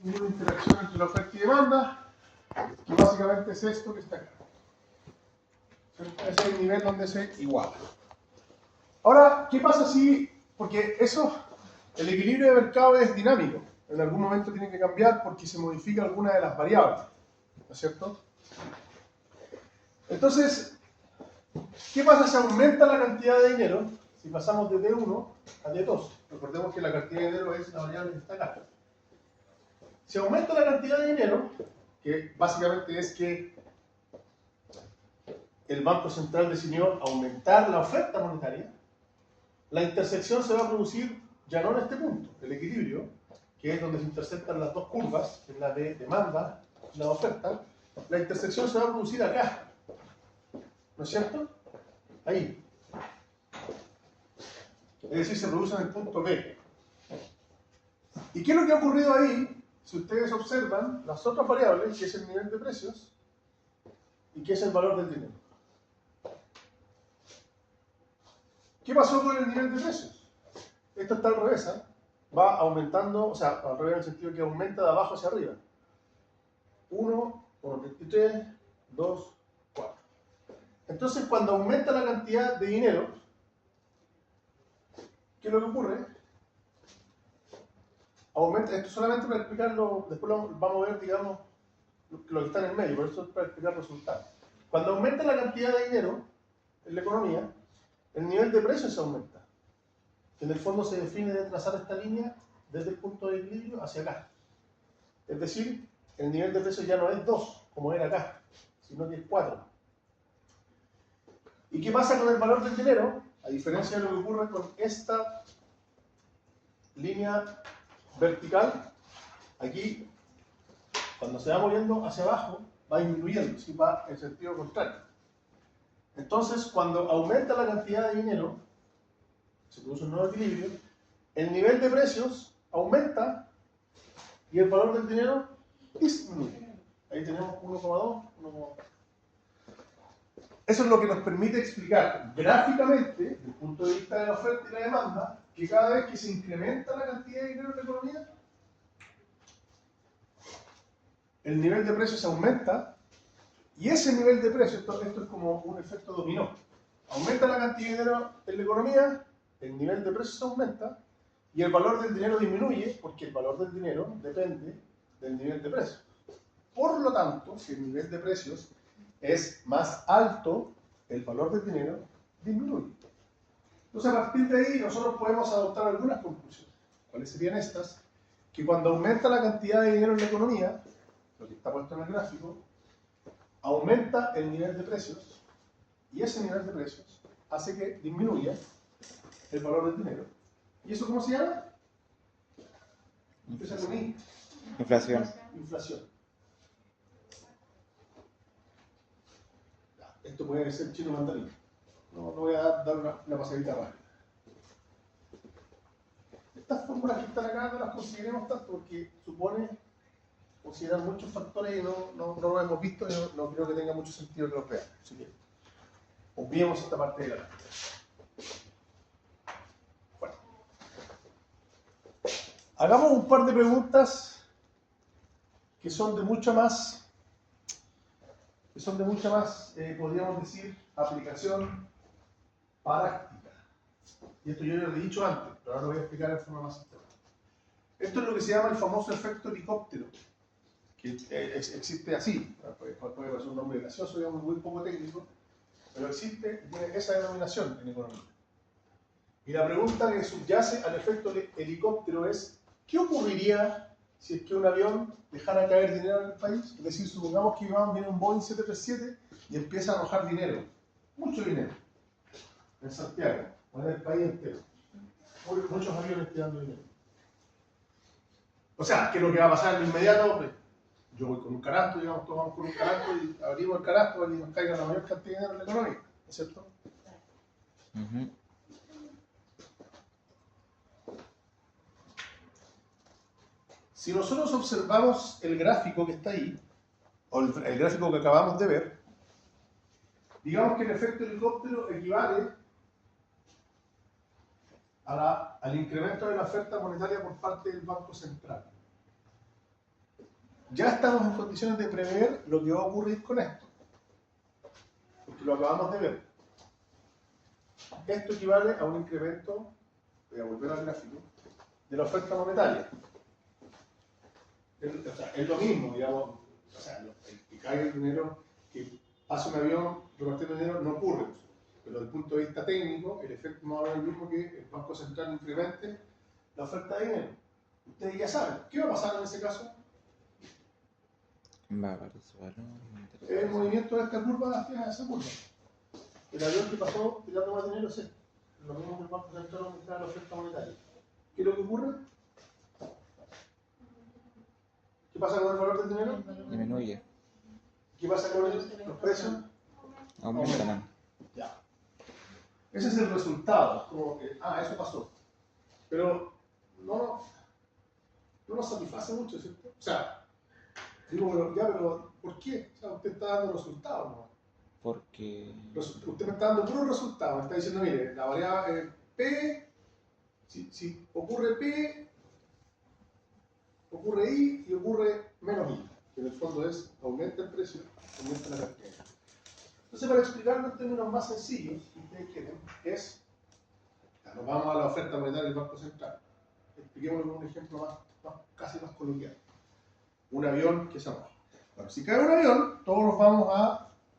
una interacción entre la oferta y demanda, que básicamente es esto que está acá. Ese es el nivel donde se iguala. Ahora, ¿qué pasa si, porque eso, el equilibrio de mercado es dinámico, en algún momento tiene que cambiar porque se modifica alguna de las variables, ¿no es cierto? Entonces, ¿qué pasa si aumenta la cantidad de dinero? Si pasamos de D1 a D2, recordemos que la cantidad de dinero es la variable que está acá. Si aumenta la cantidad de dinero, que básicamente es que el Banco Central decidió aumentar la oferta monetaria, la intersección se va a producir ya no en este punto, el equilibrio, que es donde se intersectan las dos curvas, que es la de demanda y la de oferta, la intersección se va a producir acá, ¿no es cierto? Ahí. Es decir, se produce en el punto B. ¿Y qué es lo que ha ocurrido ahí? Si ustedes observan las otras variables, que es el nivel de precios y que es el valor del dinero. ¿Qué pasó con el nivel de precios? Esto está al revés, ¿eh? Va aumentando, o sea, al revés en el sentido que aumenta de abajo hacia arriba. 1, 1,23, 2, 4. Entonces, cuando aumenta la cantidad de dinero, ¿qué es lo que ocurre? Aumenta, esto solamente para explicarlo, después vamos a ver, digamos, lo que está en el medio, por eso es para explicar los resultados. Cuando aumenta la cantidad de dinero en la economía, el nivel de precios se aumenta. En el fondo se define de trazar esta línea desde el punto de equilibrio hacia acá. Es decir, el nivel de precios ya no es 2, como era acá, sino que es 4. ¿Y qué pasa con el valor del dinero? A diferencia de lo que ocurre con esta línea vertical, aquí, cuando se va moviendo hacia abajo, va disminuyendo, ¿sí? Va en sentido contrario. Entonces, cuando aumenta la cantidad de dinero, se produce un nuevo equilibrio, el nivel de precios aumenta y el valor del dinero disminuye. Ahí tenemos 1,2, 1,2. Eso es lo que nos permite explicar gráficamente, desde el punto de vista de la oferta y la demanda, que cada vez que se incrementa la cantidad de dinero en la economía, el nivel de precios aumenta, y ese nivel de precios, esto es como un efecto dominó. Aumenta la cantidad de dinero en la economía, el nivel de precios aumenta, y el valor del dinero disminuye, porque el valor del dinero depende del nivel de precios. Por lo tanto, si el nivel de precios es más alto, el valor del dinero disminuye. Entonces, a partir de ahí, nosotros podemos adoptar algunas conclusiones. ¿Cuáles serían estas? Que cuando aumenta la cantidad de dinero en la economía, lo que está puesto en el gráfico, aumenta el nivel de precios, y ese nivel de precios hace que disminuya el valor del dinero. ¿Y eso cómo se llama? Empieza con I. Inflación. Inflación. Esto puede ser chino mandarín. No voy a dar una pasadita rápida. Estas fórmulas que están acá no las consideremos tanto porque supone considerar muchos factores y no lo hemos visto y no creo que tenga mucho sentido que los veamos. Así que obviemos esta parte de la gráfica. Bueno. Hagamos un par de preguntas que son de mucha más, podríamos decir, aplicación práctica. Y esto yo ya lo he dicho antes, pero ahora lo voy a explicar de forma más sistemática. Esto es lo que se llama el famoso efecto helicóptero, que existe así, puede parecer un nombre gracioso, digamos, muy poco técnico, pero existe, tiene esa denominación en economía. Y la pregunta que subyace al efecto helicóptero es, ¿qué ocurriría si es que un avión dejara caer dinero en el país? Es decir, supongamos que viene un Boeing 737 y empieza a arrojar dinero, mucho dinero, en Santiago, o en el país entero. Muchos aviones tirando dinero. O sea, ¿qué es lo que va a pasar de inmediato? Pues, yo voy con un canasto, digamos, todos vamos con un canasto y abrimos el canasto para que nos caiga la mayor cantidad de dinero en la economía, ¿no es cierto? Si nosotros observamos el gráfico que está ahí, o el gráfico que acabamos de ver, digamos que el efecto helicóptero equivale al incremento de la oferta monetaria por parte del Banco Central. ya estamos en condiciones de prever lo que va a ocurrir con esto. Porque lo acabamos de ver. Esto equivale a un incremento, voy a volver al gráfico, de la oferta monetaria. O sea, es lo mismo, digamos, o sea, el que caiga el dinero, que pase un avión repartiendo dinero, no ocurre. Pero desde el punto de vista técnico, el efecto no va a ser el mismo que el Banco Central incremente la oferta de dinero. Ustedes ya saben, ¿qué va a pasar en ese caso? Va a variar su valor. El movimiento de esta curva hacia esa curva. El avión que pasó tirando más dinero es este. Lo mismo que el Banco Central aumenta la oferta monetaria. ¿Qué es lo que ocurre? ¿Qué pasa con el valor del dinero? Disminuye. ¿Qué pasa con los precios? Aumentan. Ya. Ese es el resultado. Es como que, eso pasó. Pero no nos satisface mucho, ¿cierto? O sea, digo, pero ¿por qué? O sea, usted está dando resultados, ¿no? Porque... Usted me está dando puros resultados. Me está diciendo, mire, la variable P, si ocurre P, ocurre I y ocurre menos I. Que en el fondo es, aumenta el precio, aumenta la cantidad. Entonces, para explicarlo en términos más sencillos, si ustedes quieren, es, nos vamos a la oferta monetaria del Banco Central. Expliquémoslo con un ejemplo casi más coloquial. Un avión que se mueve. Bueno, si cae un avión, todos nos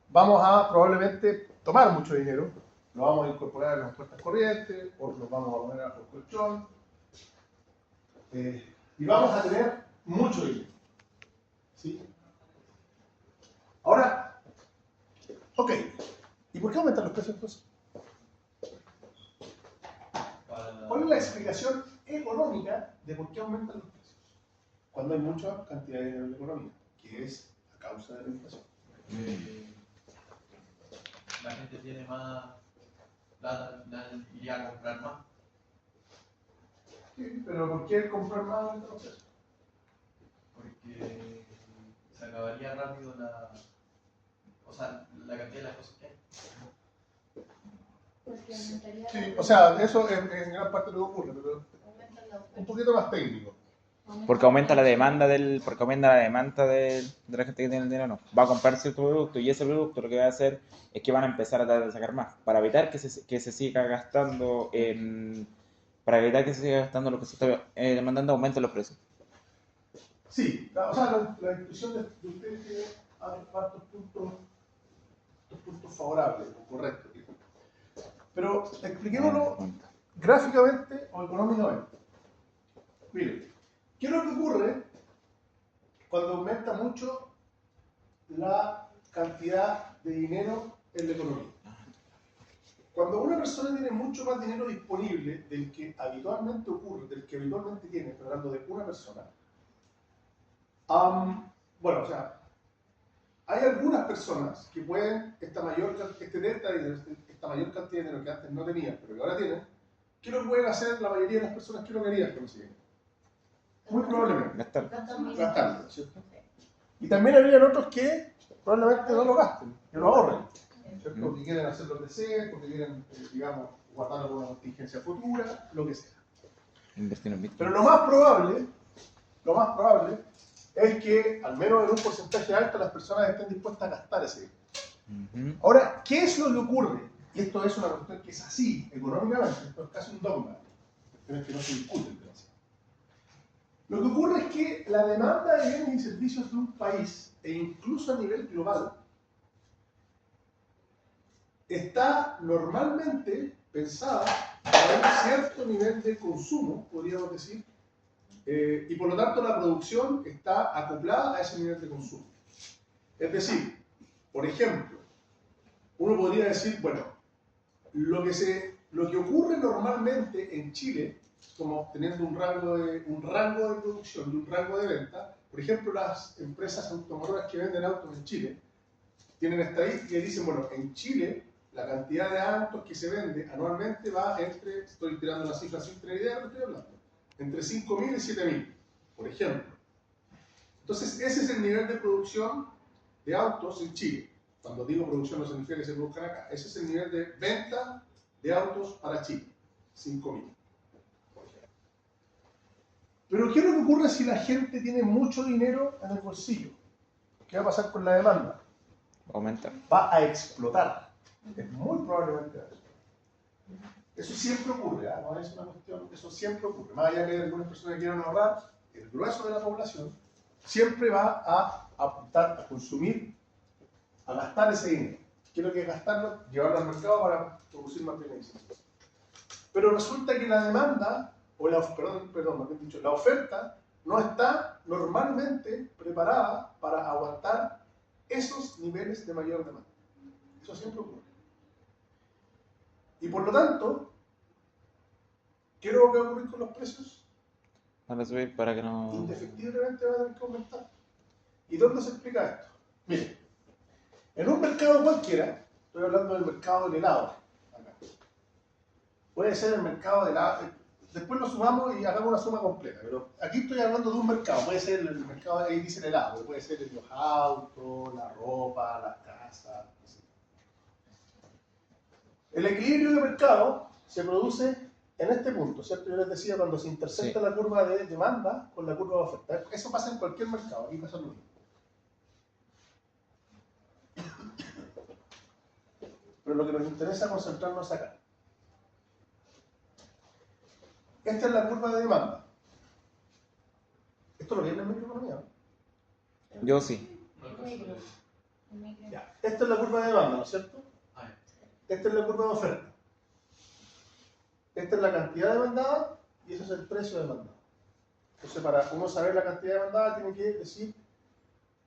vamos a probablemente tomar mucho dinero, lo vamos a incorporar en las cuentas corrientes, o lo vamos a poner a los colchón, y vamos a tener mucho dinero. ¿Sí? Ahora, ok, ¿y por qué aumentan los precios entonces? ¿Cuál es la explicación económica de por qué aumentan los precios? Cuando hay mucha cantidad de dinero en la economía, que es a causa de la inflación. La gente tiene más plata, al final iría a comprar más. Sí, pero ¿por qué comprar más aumenta los precios? Porque se acabaría rápido la cantidad de las cosas que hay. Porque aumentaría Sí, o sea, eso en gran parte lo que ocurre, pero un poquito más técnico. Porque aumenta la demanda de la gente que tiene el dinero. Va a comprar cierto producto y ese producto lo que va a hacer es que van a empezar a tratar de sacar más para evitar que se siga gastando lo que se está demandando, aumenta los precios. Sí, o sea, la discusión de ustedes tiene hartos puntos favorables o correctos. Pero expliquémoslo gráficamente o económicamente. Miren, ¿qué es lo que ocurre cuando aumenta mucho la cantidad de dinero en la economía? Cuando una persona tiene mucho más dinero disponible del que habitualmente ocurre, del que habitualmente tiene, estoy hablando de una persona, bueno, o sea, hay algunas personas que pueden esta mayor cantidad de dinero que antes no tenían, pero que ahora tienen, ¿qué es lo que pueden hacer la mayoría de las personas que no querían con ese dinero? Muy probablemente gastarlo, ¿cierto? Y también habrían otros que probablemente no lo gasten, que lo ahorren, ¿cierto? Porque quieren hacer lo que sea, porque quieren, digamos, guardar alguna contingencia futura, lo que sea. Invertir en Bitcoin. Pero lo más probable es que, al menos en un porcentaje alto, las personas estén dispuestas a gastar ese dinero. Ahora, ¿qué es lo que ocurre? Y esto es una cuestión que es así, económicamente, esto es casi un dogma, cuestiones que no se discuten demasiado. Lo que ocurre es que la demanda de bienes y servicios de un país, e incluso a nivel global, está normalmente pensada para un cierto nivel de consumo, podríamos decir, y por lo tanto la producción está acoplada a ese nivel de consumo. Es decir, por ejemplo, uno podría decir, bueno, lo que ocurre normalmente en Chile, como teniendo un rango de producción y un rango de venta, por ejemplo, las empresas automotoras que venden autos en Chile tienen estadísticas y dicen, bueno, en Chile la cantidad de autos que se vende anualmente va entre, estoy tirando una cifra sin tener idea de lo que estoy hablando, entre 5.000 y 7.000, por ejemplo. Entonces, ese es el nivel de producción de autos en Chile. Cuando digo producción no significa que se produzcan acá. Ese es el nivel de venta de autos para Chile, 5.000, por ejemplo. Pero ¿qué es lo que ocurre si la gente tiene mucho dinero en el bolsillo? ¿Qué va a pasar con la demanda? Aumenta. Va a explotar. Es muy probablemente eso. Eso siempre ocurre, ¿eh? No es una cuestión, eso siempre ocurre. Más allá de que algunas personas quieran ahorrar, el grueso de la población siempre va a apuntar a consumir, a gastar ese dinero. Quiero que gastarlo, llevarlo al mercado para producir más beneficios. Pero resulta que la demanda, o la, perdón, más bien dicho, la oferta no está normalmente preparada para aguantar esos niveles de mayor demanda. Eso siempre ocurre. Y por lo tanto, ¿qué es lo que va a ocurrir con los precios? Van a subir para que no... Indefectiblemente va a tener que aumentar. ¿Y dónde se explica esto? Miren, en un mercado cualquiera, estoy hablando del mercado del helado, acá. Puede ser el mercado del helado, después lo sumamos y hagamos una suma completa, pero aquí estoy hablando de un mercado, puede ser el mercado, ahí dice el helado, puede ser los autos, la ropa, las casas, etc. El equilibrio de mercado se produce en este punto, ¿cierto? Yo les decía, cuando se intersecta la curva de demanda con la curva de oferta. Eso pasa en cualquier mercado, aquí pasa lo mismo. Pero lo que nos interesa es concentrarnos acá. Esta es la curva de demanda. Esto lo viene en microeconomía, ¿no? Yo sí. Ya. Esta es la curva de demanda, ¿no es cierto? Esta es la curva de oferta. Esta es la cantidad demandada y ese es el precio demandado. Entonces, para uno saber la cantidad demandada, tiene que decir,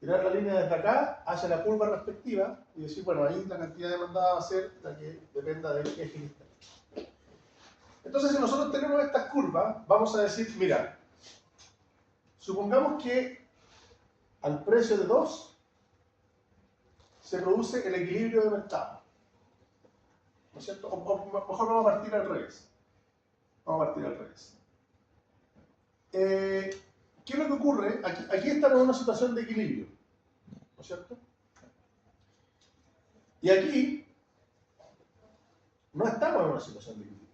tirar la línea desde acá hacia la curva respectiva y decir, bueno, ahí la cantidad demandada va a ser la que dependa del eje inicial. Entonces, si nosotros tenemos estas curvas, vamos a decir, mira, supongamos que al precio de 2 se produce el equilibrio de mercado. ¿No es cierto? O mejor vamos a partir al revés. Vamos a partir al revés. ¿Qué es lo que ocurre? Aquí estamos en una situación de equilibrio. ¿No es cierto? Y aquí no estamos en una situación de equilibrio.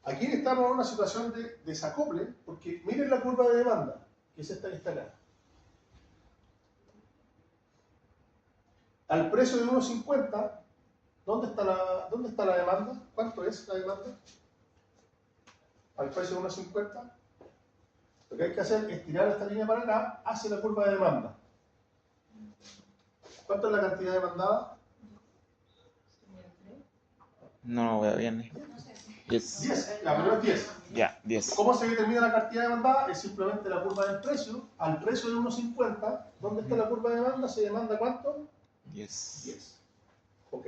Aquí estamos en una situación de desacople, porque miren la curva de demanda, que es esta que está acá. Al precio de 1.50, ¿dónde está la demanda? ¿Cuánto es la demanda? Al precio de 1.50. Lo que hay que hacer es tirar esta línea para acá hacia la curva de demanda. ¿Cuánto es la cantidad demandada? No voy a bien. 10. La primera es 10. Ya, 10. ¿Cómo se determina la cantidad demandada? Es simplemente la curva del precio. Al precio de 1.50, ¿dónde está la curva de demanda? ¿Se demanda cuánto? 10. 10. Ok.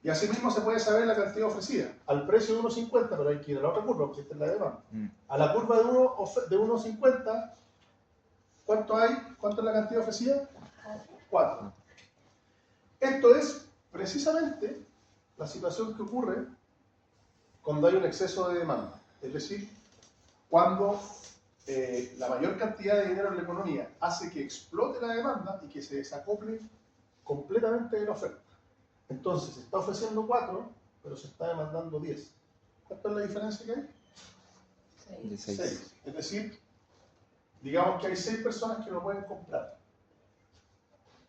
Y así mismo se puede saber la cantidad ofrecida. Al precio de 1.50, pero hay que ir a la otra curva, porque esta es la demanda. A la curva de 1.50, ¿cuánto hay? ¿Cuánto es la cantidad ofrecida? 4. Esto es precisamente la situación que ocurre cuando hay un exceso de demanda. Es decir, cuando la mayor cantidad de dinero en la economía hace que explote la demanda y que se desacople completamente de la oferta. Entonces, se está ofreciendo 4, pero se está demandando 10. ¿Cuánta es la diferencia que hay? 6. Es decir, digamos que hay 6 personas que lo pueden comprar,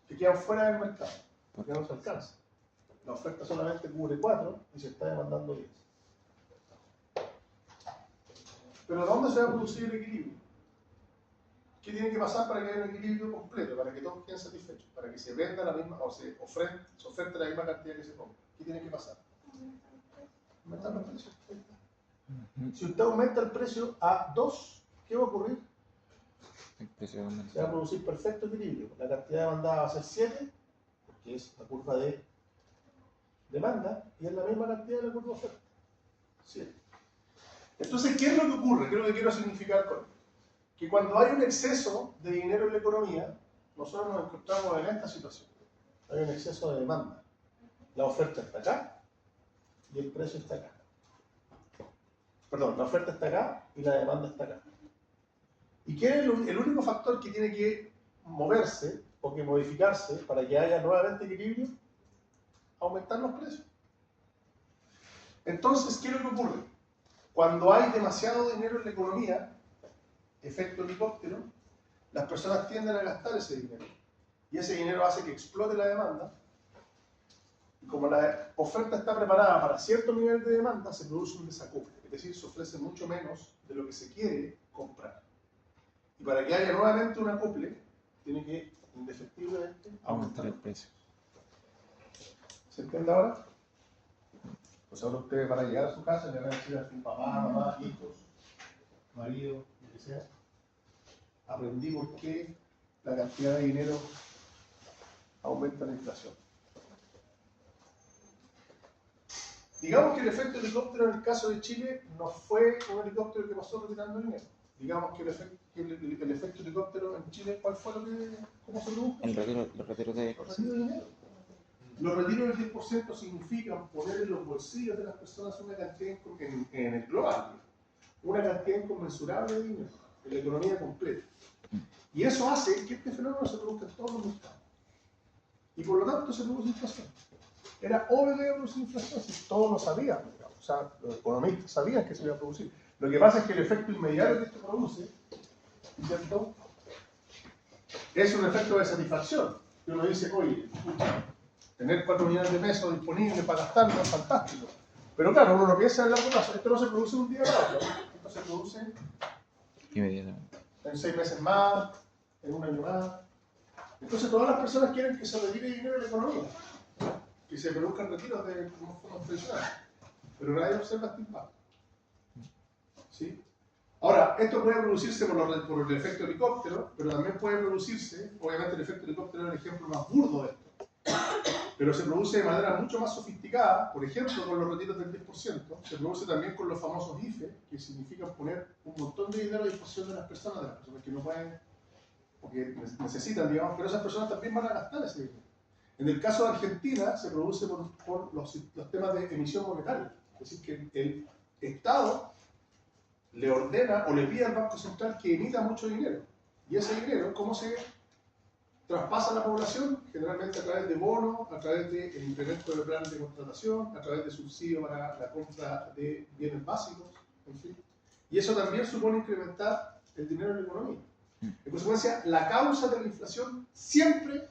que quedan fuera del mercado, porque no se alcanza. La oferta solamente cubre 4 y se está demandando 10. Pero ¿dónde se va a producir el equilibrio? ¿Qué tiene que pasar para que haya un equilibrio completo, para que todos queden satisfechos, para que se venda la misma, o se oferte la misma cantidad que se compra? ¿Qué tiene que pasar? Aumentar los precios. Si usted aumenta el precio a 2, ¿qué va a ocurrir? El precio aumenta. Se va a producir perfecto equilibrio. La cantidad demandada va a ser 7, porque es la curva de demanda, y es la misma cantidad de la curva de oferta. 7. Entonces, ¿qué es lo que ocurre? ¿Qué es lo que quiero significar con esto? Que cuando hay un exceso de dinero en la economía, nosotros nos encontramos en esta situación. Hay un exceso de demanda. La oferta está acá y el precio está acá. Perdón, la oferta está acá y la demanda está acá. ¿Y qué es el único factor que tiene que moverse o que modificarse para que haya nuevamente equilibrio? Aumentar los precios. Entonces, ¿qué es lo que ocurre? cuando hay demasiado dinero en la economía, efecto helicóptero, las personas tienden a gastar ese dinero. Y ese dinero hace que explote la demanda. Y como la oferta está preparada para cierto nivel de demanda, se produce un desacople. Es decir, se ofrece mucho menos de lo que se quiere comprar. Y para que haya nuevamente un acople, tiene que indefectiblemente Aumentar el precio. ¿Se entiende ahora? Pues ahora usted, para llegar a su casa, le van a decir a su papá, mamá, hijos, marido, lo que sea, aprendí por qué la cantidad de dinero aumenta la inflación. Digamos que el efecto helicóptero en el caso de Chile no fue un helicóptero que pasó retirando dinero. Digamos que el efecto helicóptero en Chile, ¿cuál fue cómo se produjo? Los retiros de... Los retiros de dinero. Los retiros del 10% significan poner en los bolsillos de las personas una cantidad en el global, una cantidad inconmensurable de dinero, en la economía completa. Y eso hace que este fenómeno se produzca en todos los mercados. Y por lo tanto se produce inflación. Era obvio que iba a producir inflación, si todos lo sabían, digamos. O sea, los economistas sabían que se iba a producir. Lo que pasa es que el efecto inmediato que esto produce, ¿cierto?, es un efecto de satisfacción. Que uno dice, oye, escucha, tener 4 millones de pesos disponibles para gastarlo es fantástico. Pero claro, uno no piensa en largo plazo. Esto no se produce de un día para otro. Esto se produce Inmediatamente. en 6 meses más, en un año más. Entonces todas las personas quieren que se retire dinero de la economía, que se produzcan retiros de fondos tradicionales. Pero nadie observa este impacto. ¿Sí? Ahora, esto puede producirse por el efecto helicóptero, pero también puede producirse, obviamente el efecto helicóptero es el ejemplo más burdo de esto, pero se produce de manera mucho más sofisticada, por ejemplo con los retiros del 10%, se produce también con los famosos IFE, que significan poner un montón de dinero a disposición de las personas que no pueden, o que necesitan, digamos, pero esas personas también van a gastar ese dinero. En el caso de Argentina se produce por los temas de emisión monetaria, es decir, que el Estado le ordena o le pide al Banco Central que emita mucho dinero. Y ese dinero, ¿cómo se traspasa a la población? Generalmente a través de bonos, a través del incremento de planes de contratación, a través de subsidios para la compra de bienes básicos, en fin. Y eso también supone incrementar el dinero en la economía. En consecuencia, la causa de la inflación siempre,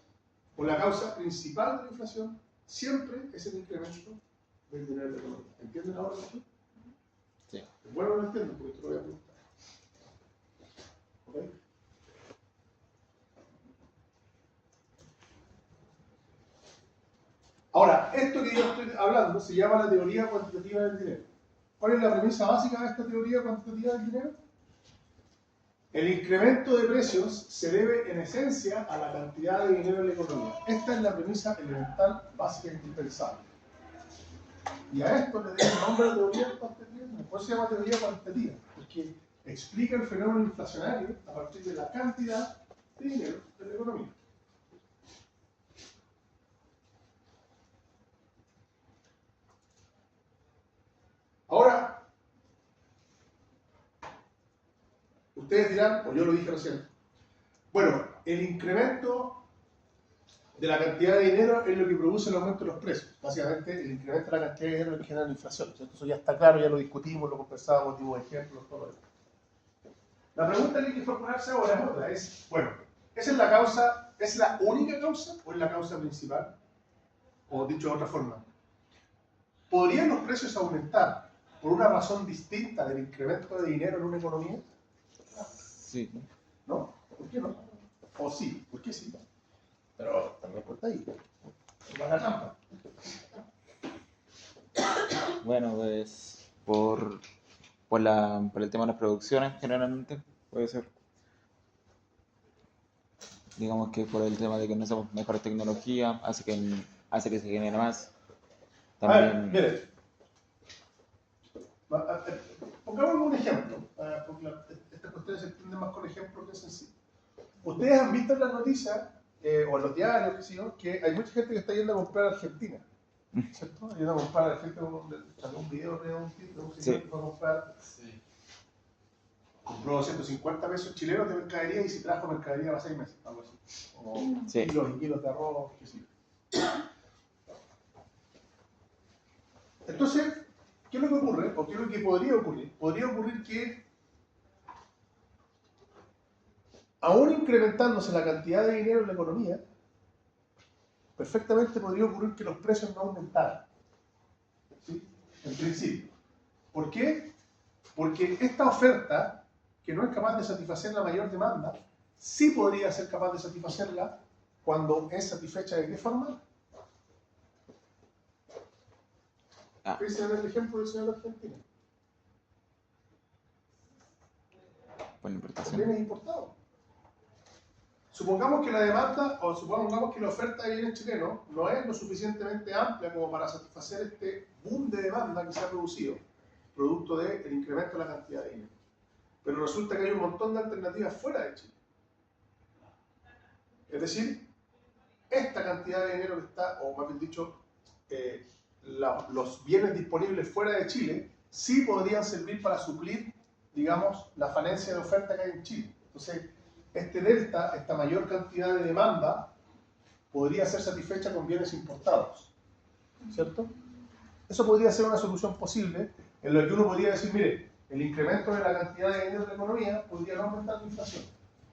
o la causa principal de la inflación, siempre es el incremento del dinero en la economía. ¿Entienden ahora esto? Sí. Bueno, no entiendo, porque te lo voy a preguntar. ¿Ok? Ahora, esto que yo estoy hablando se llama la teoría cuantitativa del dinero. ¿Cuál es la premisa básica de esta teoría cuantitativa del dinero? El incremento de precios se debe en esencia a la cantidad de dinero en la economía. Esta es la premisa elemental, básica e indispensable. Y a esto le debe el nombre de teoría cuantitativa. ¿Por qué se llama teoría cuantitativa? Porque explica el fenómeno inflacionario a partir de la cantidad de dinero de la economía. Ahora, ustedes dirán, o yo lo dije recién, bueno, el incremento de la cantidad de dinero es lo que produce el aumento de los precios. Básicamente, el incremento de la cantidad de dinero es lo que genera la inflación. ¿Cierto? Eso ya está claro, ya lo discutimos, lo conversábamos, dimos ejemplos, todo eso. La pregunta que hay que formularse ahora es otra, bueno, ¿esa es la causa, es la única causa o es la causa principal? O dicho de otra forma, ¿podrían los precios aumentar por una razón distinta del incremento de dinero en una economía? Sí. ¿No? ¿Por qué no? O sí, ¿por qué sí? Pero también corta ahí. Va la trampa. Bueno, pues por el tema de las producciones generalmente, puede ser. Digamos que por el tema de que no usamos mejores tecnologías, hace que se genere más. También... A También... ver, mire, pongamos un ejemplo, porque estas cuestiones se entienden más con ejemplos que sencillos. Ustedes han visto en las noticias, o en los diarios, qué sé yo, que hay mucha gente que está yendo a comprar a Argentina, ¿cierto? Yendo a comprar a Argentina, salió un video de un señor que fue a comprar, compró 250 pesos chilenos de mercadería y se trajo mercadería para 6 meses, algo así. O kilos y kilos de arroz, qué sé yo. Entonces, ¿Qué es lo que ocurre? ¿O qué es lo que podría ocurrir? Podría ocurrir que, aún incrementándose la cantidad de dinero en la economía, perfectamente podría ocurrir que los precios no aumentaran. ¿Sí? En principio. ¿Por qué? Porque esta oferta, que no es capaz de satisfacer la mayor demanda, sí podría ser capaz de satisfacerla cuando es satisfecha ¿de qué forma? Piensen en el ejemplo del señor argentino. Por la importación. Bienes importados. Supongamos que la demanda, o supongamos que la oferta de bienes chilenos no es lo suficientemente amplia como para satisfacer este boom de demanda que se ha producido, producto del incremento de la cantidad de dinero. Pero resulta que hay un montón de alternativas fuera de Chile. Es decir, esta cantidad de dinero que está, o más bien dicho, los bienes disponibles fuera de Chile, sí podrían servir para suplir, digamos, la falencia de oferta que hay en Chile. Entonces, este delta, esta mayor cantidad de demanda, podría ser satisfecha con bienes importados, ¿cierto? Eso podría ser una solución posible, en la que uno podría decir, mire, el incremento de la cantidad de dinero de la economía podría no aumentar la inflación.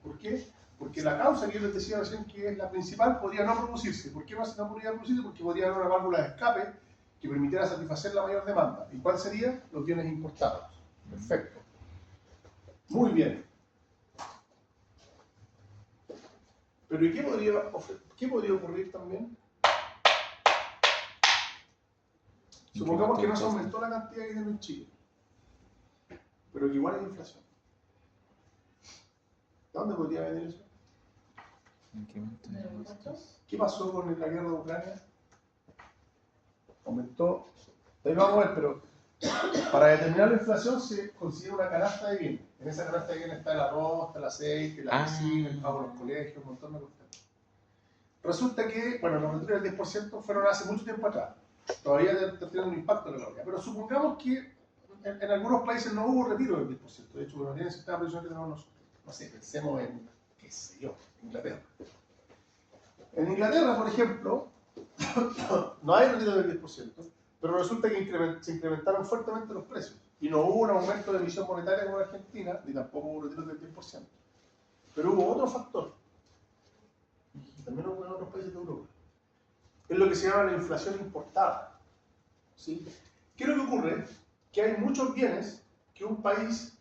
¿Por qué? Porque la causa que yo les decía recién, que es la principal, podría no producirse. ¿Por qué no podría producirse? Porque podría haber una válvula de escape que permitiera satisfacer la mayor demanda. ¿Y cuál sería? Los bienes importados. Perfecto. Muy bien. Pero ¿y qué podría ocurrir también? Supongamos que no se aumentó la cantidad de dinero en Chile, pero que igual hay inflación. ¿De dónde podría venir eso? ¿Qué pasó con la guerra de Ucrania? Aumentó. Ahí lo vamos a ver, pero para determinar la inflación se considera una canasta de bienes. En esa canasta de bienes está el arroz, está el aceite, la medicina, el pago de los colegios, un montón de cuestiones. Resulta que, bueno, los retiros del 10% fueron hace mucho tiempo atrás. Todavía tienen un impacto en la economía. Pero supongamos que en algunos países no hubo retiro del 10%. De hecho, no tienen el sistema previsional que tenemos nosotros. No sé, pensemos en, qué sé yo, Inglaterra. En Inglaterra, por ejemplo, no hay retiro del 10%, pero resulta que se incrementaron fuertemente los precios. Y no hubo un aumento de emisión monetaria como en Argentina, ni tampoco hubo retiro del 10%. Pero hubo otro factor, y también hubo en otros países de Europa. Es lo que se llama la inflación importada. ¿Sí? ¿Qué es lo que ocurre? Que hay muchos bienes que un país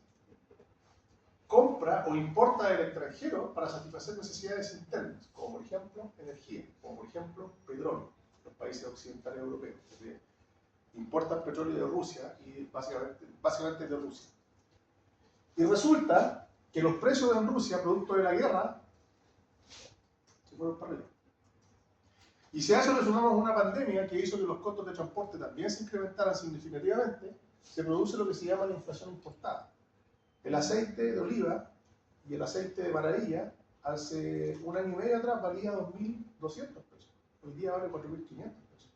compra o importa del extranjero para satisfacer necesidades internas, como por ejemplo energía, como por ejemplo petróleo. Los países occidentales europeos que importan petróleo de Rusia y básicamente de Rusia. Y resulta que los precios en Rusia, producto de la guerra, se fueron para arriba. Y si a eso le sumamos una pandemia que hizo que los costos de transporte también se incrementaran significativamente, se produce lo que se llama la inflación importada. El aceite de oliva y el aceite de maravilla, hace un año y medio atrás valía 2.200 pesos. Hoy día vale 4.500 pesos.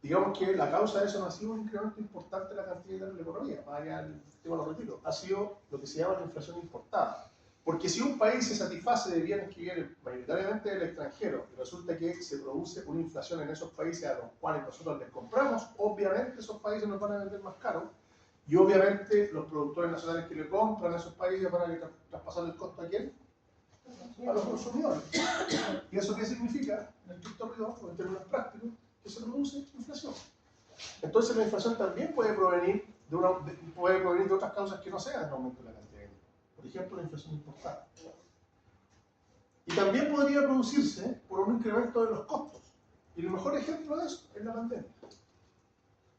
Digamos que la causa de eso no ha sido un incremento importante de la cantidad de la economía, más allá del tema de los retiros, ha sido lo que se llama la inflación importada. Porque si un país se satisface de bienes que vienen mayoritariamente del extranjero y resulta que se produce una inflación en esos países a los cuales nosotros les compramos, obviamente esos países nos van a vender más caro y obviamente los productores nacionales que le compran a esos países van a traspasar el costo a quién? A los consumidores. ¿Y eso qué significa? En el estricto rigor, o en términos prácticos, que se produce inflación. Entonces la inflación también puede provenir de otras causas que no sean el aumento de la cantidad de dinero. Por ejemplo, la inflación importada. Y también podría producirse por un incremento de los costos. Y el mejor ejemplo de eso es la pandemia.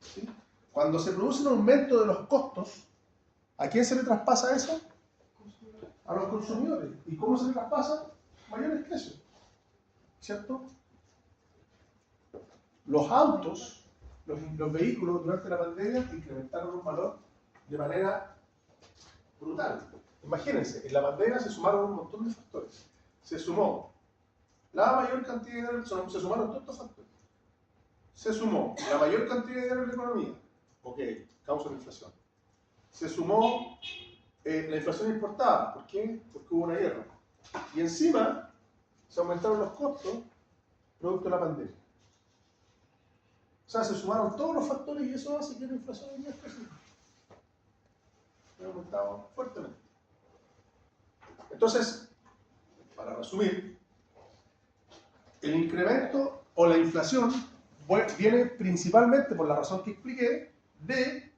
¿Sí? Cuando se produce un aumento de los costos, ¿a quién se le traspasa eso? A los consumidores. ¿Y cómo se le traspasa? Mayores precios. ¿Cierto? Los autos, los vehículos durante la pandemia incrementaron un valor de manera brutal. Imagínense, en la pandemia se sumaron un montón de factores. Se sumó la mayor cantidad de dinero, se sumaron todos estos factores. Se sumó la mayor cantidad de dinero en la economía, ok, causa la inflación. Se sumó la inflación importada, ¿por qué? Porque hubo una guerra. Y encima se aumentaron los costos producto de la pandemia. sea, se sumaron todos los factores y eso hace que la inflación hoy día crezca. Ha aumentado fuertemente. Entonces, para resumir, el incremento o la inflación viene principalmente, por la razón que expliqué, del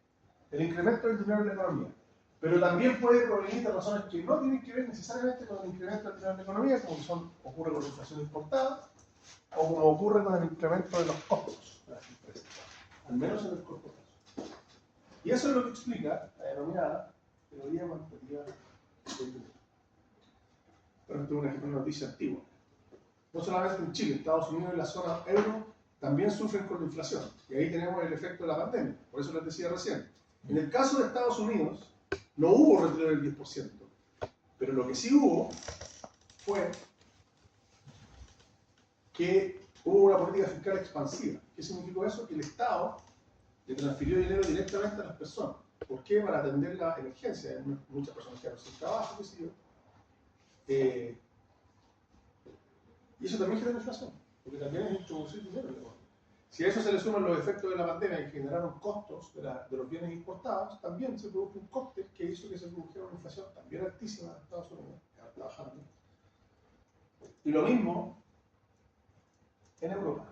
incremento del dinero en la economía. Pero también puede provenir de razones que no tienen que ver necesariamente con el incremento del dinero en la economía, como ocurre con la inflación importada, o como ocurre con el incremento de los costos de las empresas, al menos en el corto plazo. Y eso es lo que explica la denominada teoría cuantitativa del dinero. Pero esto es una noticia antigua. No solamente en Chile, Estados Unidos y la zona euro también sufren con la inflación. Y ahí tenemos el efecto de la pandemia. Por eso les decía recién. En el caso de Estados Unidos, no hubo retiro del 10%. Pero lo que sí hubo fue que hubo una política fiscal expansiva. ¿Qué significó eso? Que el Estado le transfirió dinero directamente a las personas. ¿Por qué? Para atender la emergencia. Hay muchas personas que quedaron sin trabajo, qué sé yo. Y eso también genera inflación, porque también es introducir dinero en la economía. Si a eso se le suman los efectos de la pandemia que generaron costos de los bienes importados, también se produjo un cóctel que hizo que se produjera una inflación también altísima en Estados Unidos, que ahora está bajando. Y lo mismo en Europa.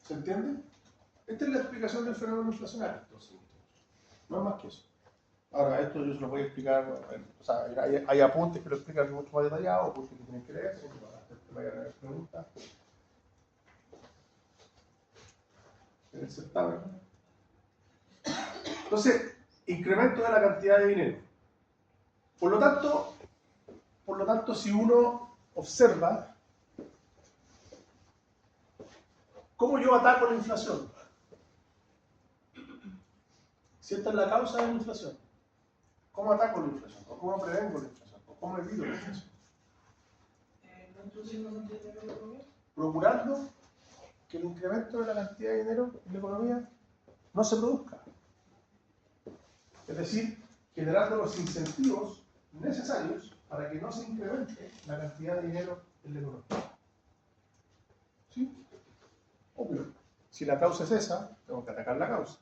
¿Se entiende? Esta es la explicación del fenómeno inflacionario. Entonces, no es más que eso. Ahora, esto yo se lo voy a explicar, o sea, hay apuntes que lo explican mucho más detallado, apuntes que tienen que leer, para hacer que vayan a ver preguntas. En el certamen. Entonces, incremento de la cantidad de dinero. Por lo tanto, si uno observa cómo yo ataco la inflación, si esta es la causa de la inflación, ¿cómo ataco la inflación? ¿O cómo prevengo la inflación? ¿O cómo evito la inflación? Procurando que el incremento de la cantidad de dinero en la economía no se produzca. Es decir, generando los incentivos necesarios para que no se incremente la cantidad de dinero en la economía. ¿Sí? Obvio. Si la causa es esa, tengo que atacar la causa.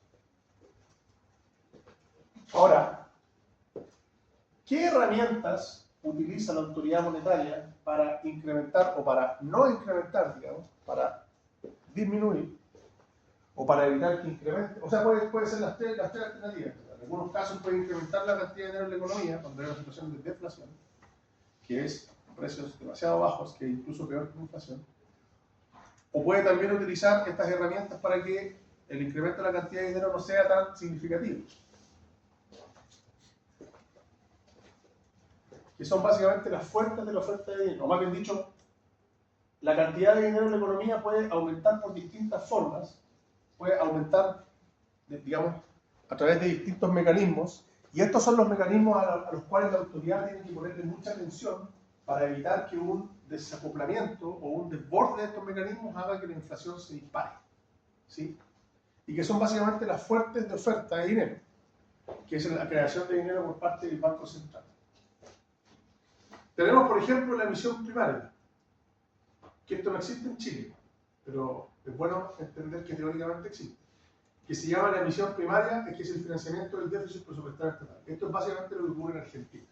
Ahora, ¿qué herramientas utiliza la autoridad monetaria para incrementar o para no incrementar, digamos, para disminuir o para evitar que incremente? O sea, puede ser las tres alternativas. En algunos casos puede incrementar la cantidad de dinero en la economía cuando hay una situación de deflación, que es precios demasiado bajos, que es incluso peor que la inflación. O puede también utilizar estas herramientas para que el incremento de la cantidad de dinero no sea tan significativo. Que son básicamente las fuentes de la oferta de dinero. O más bien dicho, la cantidad de dinero en la economía puede aumentar por distintas formas, puede aumentar, digamos, a través de distintos mecanismos, y estos son los mecanismos a los cuales la autoridad tiene que ponerle mucha atención para evitar que un desacoplamiento o un desborde de estos mecanismos haga que la inflación se dispare. ¿Sí? Y que son básicamente las fuentes de oferta de dinero, que es la creación de dinero por parte del Banco Central. Tenemos, por ejemplo, la emisión primaria, que esto no existe en Chile, pero es bueno entender que teóricamente existe, que se llama la emisión primaria, que es el financiamiento del déficit presupuestario estatal. Esto es básicamente lo que ocurre en Argentina.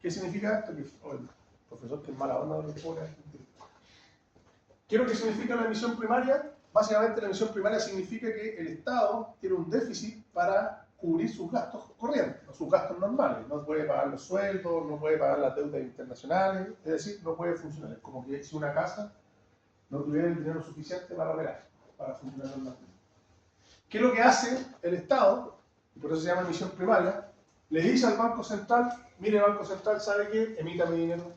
¿Qué significa esto? El profesor que es mala onda de lo que ocurre en Argentina. ¿Qué es lo que significa la emisión primaria? Básicamente la emisión primaria significa que el Estado tiene un déficit para cubrir sus gastos corrientes, sus gastos normales. No puede pagar los sueldos, no puede pagar las deudas internacionales, es decir, no puede funcionar. Es como que si una casa no tuviera el dinero suficiente para operar, para funcionar normalmente. ¿Qué es lo que hace el Estado? Y por eso se llama emisión primaria. Le dice al Banco Central, mire, Banco Central, ¿sabe qué? Emita mi dinero.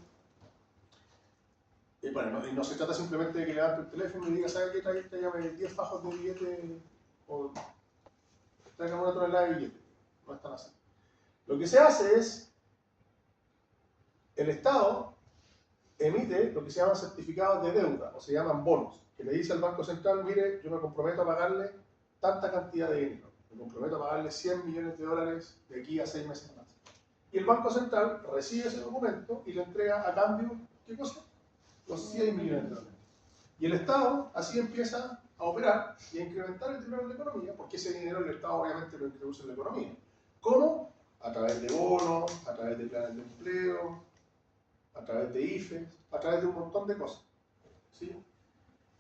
Y bueno, no se trata simplemente de que levante el teléfono y diga, ¿sabe qué? Tráigame 10 fajos de billete o tráigame una tonelada de billete. No están así. Lo que se hace es, el Estado emite lo que se llaman certificados de deuda, o se llaman bonos, que le dice al Banco Central, mire, yo me comprometo a pagarle tanta cantidad de dinero. Me comprometo a pagarle 100 millones de dólares de aquí a 6 meses más. Y el Banco Central recibe ese documento y le entrega a cambio, ¿qué cosa? Los 100 millones de dólares. Y el Estado así empieza a operar y a incrementar el dinero en la economía, porque ese dinero el Estado obviamente lo introduce en la economía. ¿Cómo? A través de bonos, a través de planes de empleo, a través de IFE, a través de un montón de cosas. ¿Sí?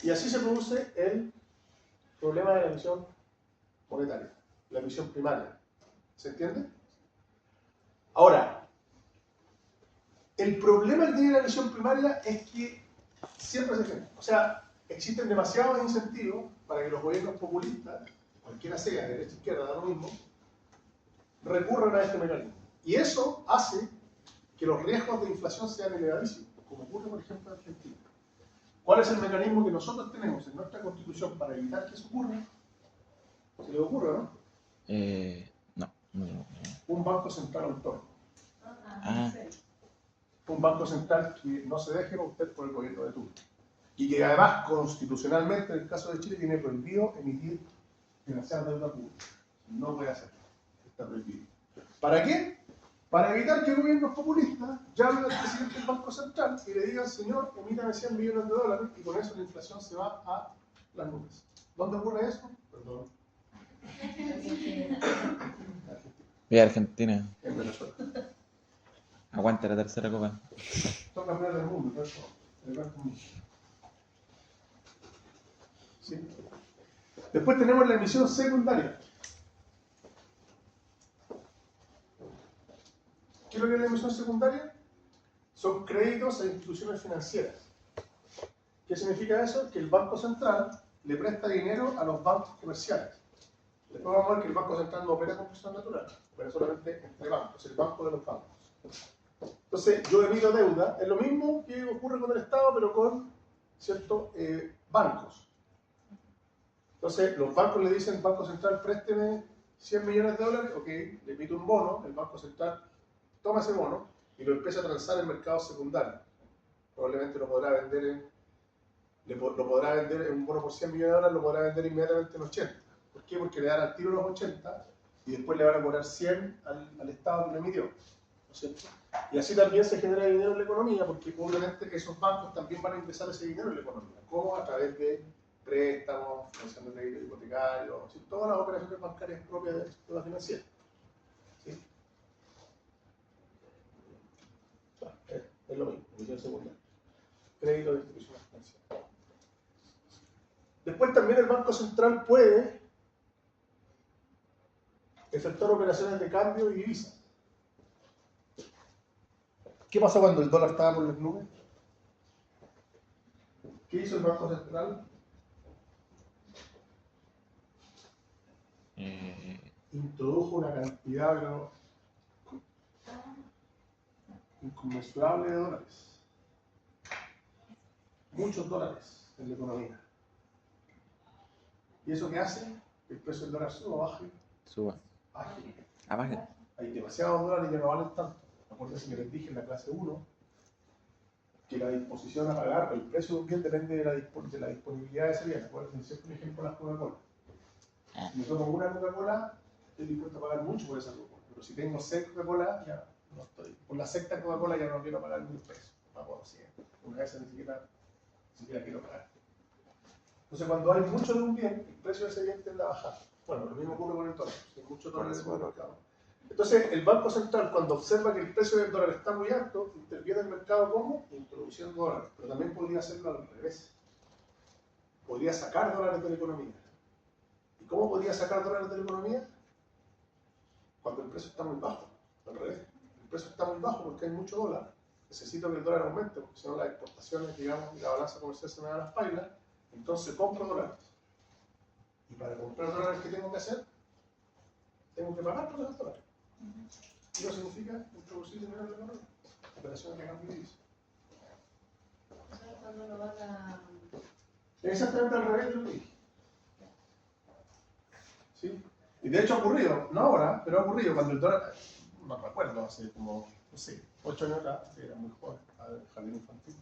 Y así se produce el problema de la emisión monetaria, la emisión primaria. ¿Se entiende? Ahora, el problema que tiene la emisión primaria es que siempre se genera. O sea, existen demasiados incentivos para que los gobiernos populistas, cualquiera sea, derecha, izquierda, da lo mismo, recurran a este mecanismo. Y eso hace que los riesgos de inflación sean elevadísimos, como ocurre, por ejemplo, en Argentina. ¿Cuál es el mecanismo que nosotros tenemos en nuestra Constitución para evitar que eso ocurra? ¿Se le ocurre, no? No. Un banco central autónomo. Ah, Un banco central que no se deje romper por el gobierno de turno. Y que además, constitucionalmente, en el caso de Chile, tiene prohibido emitir financiar deuda pública. No puede hacerlo. Está prohibido. ¿Para qué? Para evitar que gobiernos populistas llamen al presidente del Banco Central y le digan, señor, emítame 100 millones de dólares, y con eso la inflación se va a las nubes. ¿Dónde ocurre eso? Perdón. viva Argentina. En Venezuela. Aguanta la tercera copa. Son campeones del mundo, ¿no? El resto del mundo. ¿Sí? Después tenemos la emisión secundaria. ¿Qué es lo que es la emisión secundaria? Son créditos a instituciones financieras. ¿Qué significa eso? Que el Banco Central le presta dinero a los bancos comerciales. Después vamos a ver que el Banco Central no opera con personas naturales, opera solamente entre bancos, el banco de los bancos. Entonces, yo emito deuda, es lo mismo que ocurre con el Estado, pero con ciertos bancos. Entonces, los bancos le dicen, Banco Central, présteme 100 millones de dólares, ok, le emito un bono, el Banco Central toma ese bono y lo empieza a transar en mercado secundario. Probablemente lo podrá vender lo podrá vender en un bono por 100 millones de dólares, lo podrá vender inmediatamente en 80. ¿Por qué? Porque le dan al tiro los 80 y después le van a cobrar 100 al Estado que lo emitió. ¿No es cierto? Y así también se genera dinero en la economía, porque obviamente esos bancos también van a ingresar ese dinero en la economía. ¿Cómo? A través de préstamos, financiando de crédito hipotecario, ¿sí? Todas las operaciones bancarias propias de la financiera. ¿Sí? Es lo mismo, emisión secundaria. Crédito de instituciones financieras. Después también el Banco Central puede efectuar operaciones de cambio y divisa. ¿Qué pasó cuando el dólar estaba por las nubes? ¿Qué hizo el Banco Central? Introdujo una cantidad inconmensurable de dólares. Muchos dólares en la economía. ¿Y eso qué hace? Que el precio del dólar suba o baje. Suba. Baje. Abajo. Hay demasiados dólares que no valen tanto. Acuérdense que les dije en la clase 1 que la disposición a pagar, el precio de un bien depende de la disponibilidad de ese bien. Acuérdense siempre un ejemplo las Coca-Cola. Si me tomo una Coca-Cola, estoy dispuesto a pagar mucho por esa Coca-Cola. Pero si tengo 6 Coca-Cola, ya no estoy. Por la sexta Coca-Cola ya no quiero pagar 1.000 pesos. Pago 100. Una vez ni siquiera quiero pagar. Entonces, cuando hay mucho de un bien, el precio de ese bien tiende a bajar. Bueno, lo mismo ocurre con el dólar. Si hay mucho dólar en el mercado. Entonces, el Banco Central, cuando observa que el precio del dólar está muy alto, interviene en el mercado como introduciendo dólares. Pero también podría hacerlo al revés. Podría sacar dólares de la economía. ¿Y cómo podría sacar dólares de la economía? Cuando el precio está muy bajo. Al revés. El precio está muy bajo porque hay mucho dólar. Necesito que el dólar aumente, porque si no las exportaciones, digamos, y la balanza comercial se me da las pailas. Entonces compro dólares. Y para comprar dólares, ¿qué tengo que hacer? Tengo que pagar por esos dólares. Y eso significa introducir dinero en la economía. Operaciones de cambio y divisa. Cuando lo van a... Exactamente al revés de lo que dije. ¿Sí? Y de hecho ha ocurrido, no ahora, pero ha ocurrido cuando el dólar, no recuerdo, hace como, no sé, 8 años atrás, era muy joven, a ver, jardín infantil.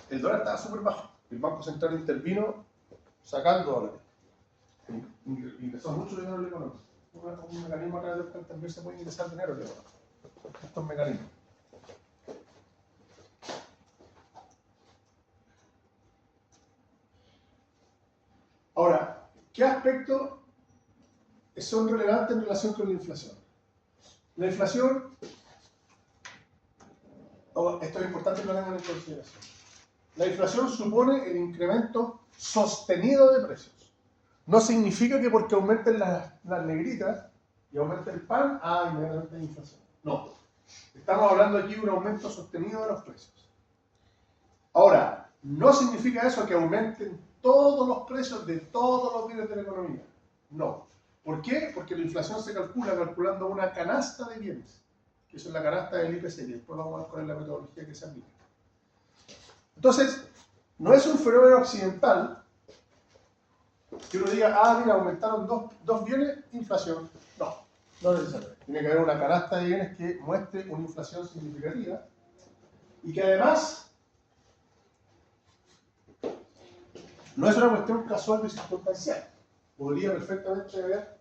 El dólar estaba súper bajo. El Banco Central intervino sacando dólares. Ingresó mucho dinero en la economía. Un mecanismo a través del cual también se puede ingresar dinero en la economía. Estos mecanismos. aspectos son relevantes en relación con la inflación? La inflación, esto es importante que lo tengan en consideración, la inflación supone el incremento sostenido de precios. No significa que porque aumenten las negritas y aumente el pan, inmediatamente hay inflación. No. Estamos hablando aquí de un aumento sostenido de los precios. Ahora, no significa eso que aumenten todos los precios de todos los bienes de la economía. No. ¿Por qué? Porque la inflación se calcula calculando una canasta de bienes, que es la canasta del IPC, y después vamos a ver cuál es la metodología que se aplica. Entonces, no es un fenómeno accidental que uno diga, mira, aumentaron dos bienes, inflación. No necesariamente. Tiene que haber una canasta de bienes que muestre una inflación significativa y que además no es una cuestión casual y circunstancial. Podría perfectamente haber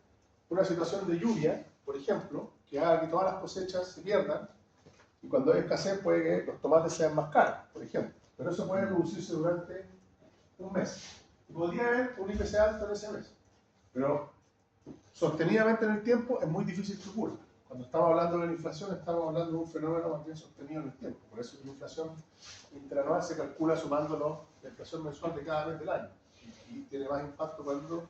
una situación de lluvia, por ejemplo, que haga que todas las cosechas se pierdan y cuando hay escasez puede que los tomates sean más caros, por ejemplo. Pero eso puede producirse durante un mes. Y podría haber un IPC alto en ese mes. Pero sostenidamente en el tiempo es muy difícil que ocurra. Cuando estamos hablando de la inflación, estamos hablando de un fenómeno más bien sostenido en el tiempo. Por eso la inflación interanual se calcula sumándolo la inflación mensual de cada mes del año. Y tiene más impacto cuando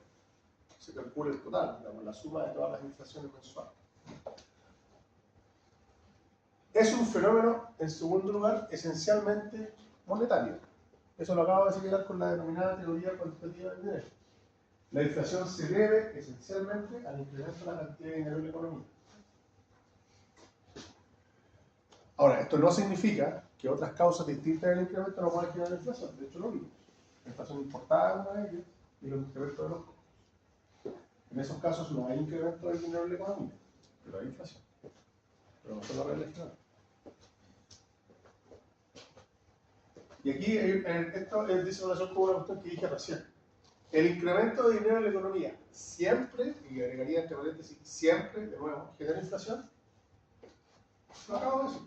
se calcula el total, digamos, la suma de todas las inflaciones mensuales. Es un fenómeno, en segundo lugar, esencialmente monetario. Eso lo acabo de señalar con la denominada teoría cuantitativa del dinero. La inflación se debe esencialmente al incremento de la cantidad de dinero en la economía. Ahora, esto no significa que otras causas distintas del incremento no puedan generar inflación. De hecho, lo vimos. La inflación importada es una de ellas y los incrementos de los costos. En esos casos no hay incremento del dinero en la economía, pero hay inflación. Pero no son la regla general. Y aquí esto dice relación con una cuestión que dije recién. El incremento de dinero en la economía siempre, y agregaría entre paréntesis, siempre, de nuevo, genera inflación. Lo acabo de decir.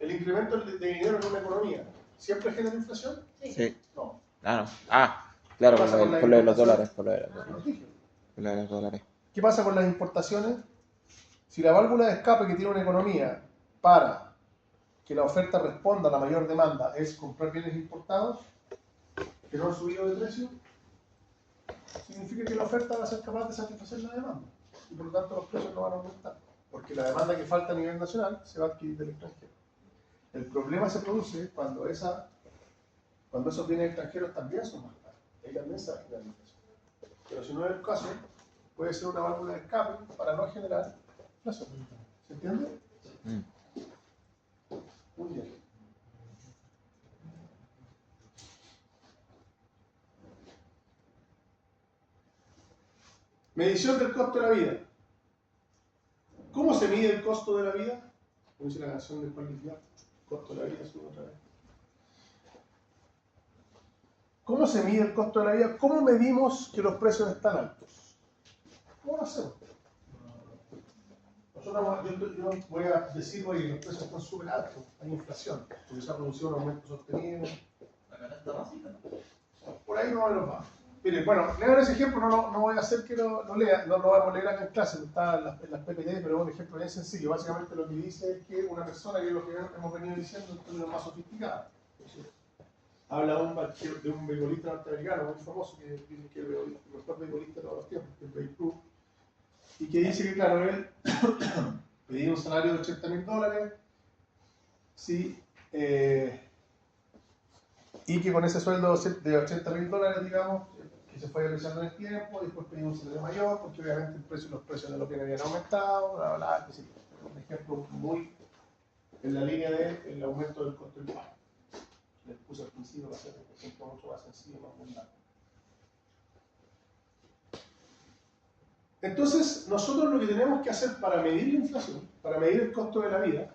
¿El incremento de dinero en una economía siempre genera inflación? Sí. No. No. Claro, por lo de los dólares. Por lo de los dólares. ¿Qué pasa con las importaciones? Si la válvula de escape que tiene una economía para que la oferta responda a la mayor demanda es comprar bienes importados que no han subido de precio, significa que la oferta va a ser capaz de satisfacer la demanda y por lo tanto los precios no van a aumentar, porque la demanda que falta a nivel nacional se va a adquirir del extranjero. El problema se produce cuando esos bienes extranjeros también son más caros, ahí también se va a generar inflación. Pero si no es el caso, puede ser una válvula de escape para no generar inflación. ¿Se entiende? Muy bien. Medición del costo de la vida. ¿Cómo se mide el costo de la vida? Como dice la canción de Juan Luis Guerra, costo de la vida, sube otra vez. ¿Cómo se mide el costo de la vida? ¿Cómo medimos que los precios están altos? ¿Cómo lo hacemos? Yo voy a decir, oye, los precios están súper altos, hay inflación, porque se ha producido un aumento sostenido. La canasta básica, ¿no? Por ahí no lo va. Mire, bueno, lean ese ejemplo, no voy a hacer que lo lea, no lo vamos a leer acá en clase, está en las PPT, pero es un ejemplo bien sencillo. Básicamente lo que dice es que una persona, que es lo que hemos venido diciendo en términos más sofisticados, habla de un beisbolista norteamericano muy famoso, que es el mejor beisbolista de todos los tiempos, que es Babe Ruth, y que dice que, claro, él pedía un salario de $80,000, sí, y que con ese sueldo de $80,000, digamos, que se fue realizando en el tiempo, después pedía un salario mayor, porque obviamente los precios de los bienes habían aumentado, bla, bla, bla, que sí. Un ejemplo muy en la línea del aumento del costo del pan. Les puse al principio para hacer un ejemplo mucho más sencillo, más mundano. Entonces, nosotros lo que tenemos que hacer para medir la inflación, para medir el costo de la vida,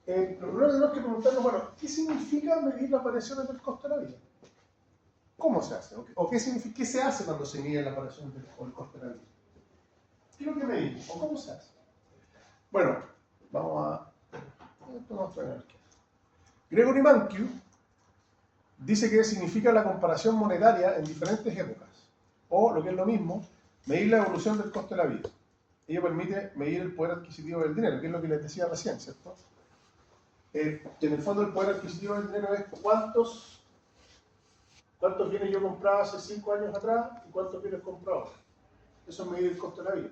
lo primero que tenemos que preguntarnos, bueno, ¿qué significa medir las variaciones del costo de la vida? ¿Cómo se hace? ¿O qué se hace cuando se mide la variación del costo de la vida? ¿Qué es lo que medimos? ¿O cómo se hace? Bueno, vamos a traer aquí. Gregory Mankiw dice que significa la comparación monetaria en diferentes épocas, o lo que es lo mismo, medir la evolución del coste de la vida. Ello permite medir el poder adquisitivo del dinero, que es lo que les decía recién, ¿cierto? En el fondo el poder adquisitivo del dinero es cuántos bienes yo compraba hace 5 años atrás y cuántos bienes compro ahora. Eso es medir el costo de la vida.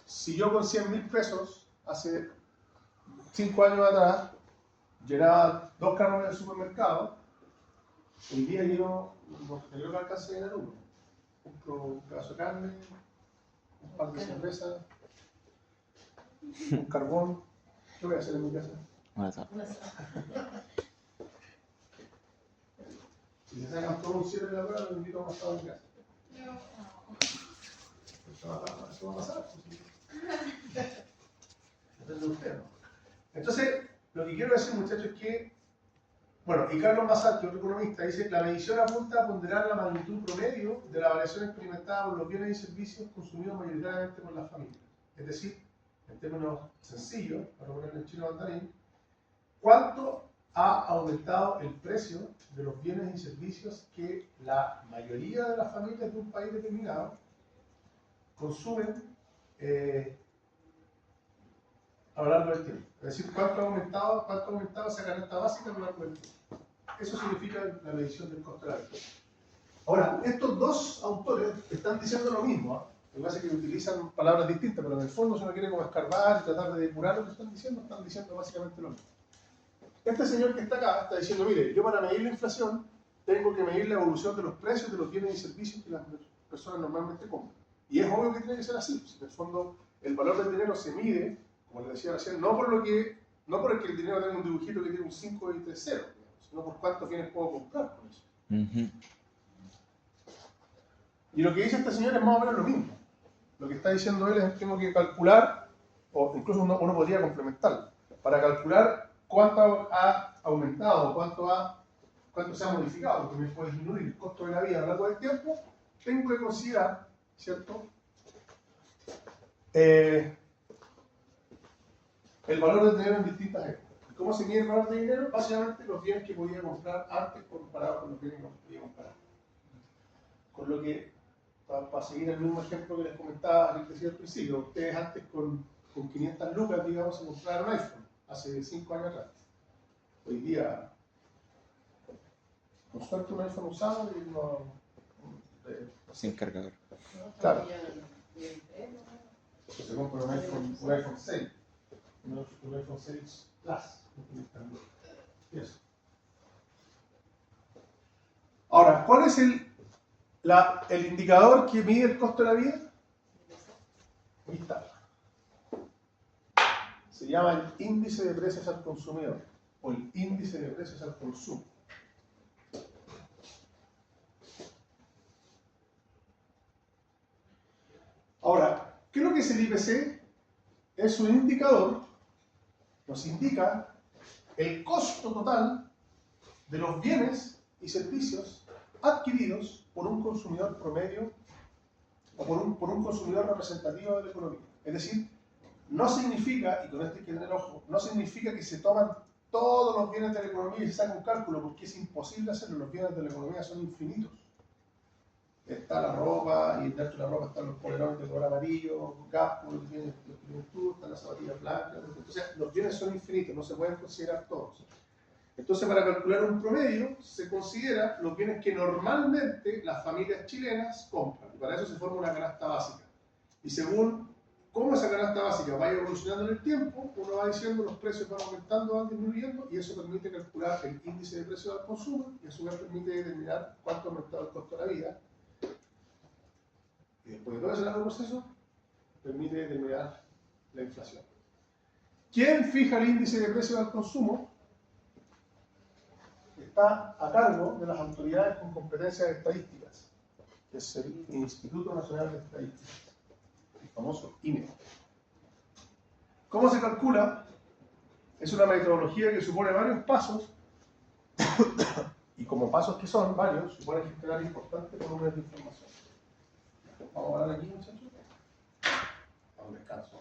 Si yo con 100.000 pesos hace 5 años atrás llenaba 2 carros en el supermercado, hoy día yo no creo que alcance a llenar uno. Compro un pedazo de carne, un par de cerveza, un carbón. ¿Qué voy a hacer en mi casa? Si se sacan todo un cierre de la prueba, me invito a un asado en mi casa. Eso va a pasar. Depende de usted, ¿no? Entonces, lo que quiero decir, muchachos, es que, bueno, y Carlos Massad, otro economista, dice que la medición apunta a ponderar la magnitud promedio de la variación experimentada por los bienes y servicios consumidos mayoritariamente por las familias. Es decir, en términos sencillos, para ponerlo en chino mandarín, ¿cuánto ha aumentado el precio de los bienes y servicios que la mayoría de las familias de un país determinado consumen a lo largo del tiempo? Es decir, ¿cuánto ha aumentado esa canasta básica a lo largo del tiempo? Eso significa la medición del costo de la vida. Ahora, estos dos autores están diciendo lo mismo, ¿eh? Lo que pasa es que utilizan palabras distintas, pero en el fondo, si uno quiere como escarbar y tratar de depurar lo que están diciendo básicamente lo mismo. Este señor que está acá está diciendo, mire, yo para medir la inflación tengo que medir la evolución de los precios de los bienes y servicios que las personas normalmente compran. Y es obvio que tiene que ser así. Pues, en el fondo, el valor del dinero se mide, como les decía recién, no por el que el dinero tenga un dibujito que tiene un 5 y 3 ceros, sino por cuántos bienes puedo comprar con eso. Y lo que dice este señor es más o menos lo mismo. Lo que está diciendo él es que tengo que calcular, o incluso uno podría complementarlo, para calcular cuánto ha aumentado, cuánto se ha modificado, porque me puede disminuir el costo de la vida a lo largo del tiempo, tengo que considerar, ¿cierto?, el valor del dinero en distintas épocas. ¿Cómo se mide el valor del dinero? Básicamente los bienes que podía comprar antes comparado con los bienes que no podía comprar. Con lo que, para seguir el mismo ejemplo que les comentaba al principio, ustedes antes con 500 lucas, digamos, se compraron un iPhone, hace 5 años atrás. Hoy día, con suerte un iPhone usado y no... Sin cargador. Claro. Se compra un iPhone 6. Un iPhone 6 Plus. Eso. Ahora, ¿cuál es el indicador que mide el costo de la vida? Ahí está. Se llama el índice de precios al consumidor o el índice de precios al consumo. Ahora, ¿qué es lo que es el IPC? Es un indicador, nos indica el costo total de los bienes y servicios adquiridos por un consumidor promedio o por un consumidor representativo de la economía. Es decir, no significa, y con esto hay que tener ojo, no significa que se toman todos los bienes de la economía y se saca un cálculo, porque es imposible hacerlo. Los bienes de la economía son infinitos. Está la ropa, y dentro de la ropa están los polerones de color amarillo, Gap, los que tienen tú, están las zapatillas blancas. Entonces, los bienes son infinitos, no se pueden considerar todos. Entonces, para calcular un promedio, se considera los bienes que normalmente las familias chilenas compran. Y para eso se forma una canasta básica. Y según cómo esa canasta básica vaya evolucionando en el tiempo, uno va diciendo los precios van aumentando, van disminuyendo, y eso permite calcular el índice de precios al consumo, y a su vez permite determinar cuánto ha aumentado el costo de la vida. Y después de todo ese largo proceso, permite determinar la inflación. ¿Quién fija el índice de precios al consumo? Está a cargo de las autoridades con competencias estadísticas, que es el Instituto Nacional de Estadística, el famoso INE. ¿Cómo se calcula? Es una metodología que supone varios pasos, y como pasos que son varios, supone gestionar importantes volúmenes de información. Vamos a hablar aquí, muchachos. A un descanso.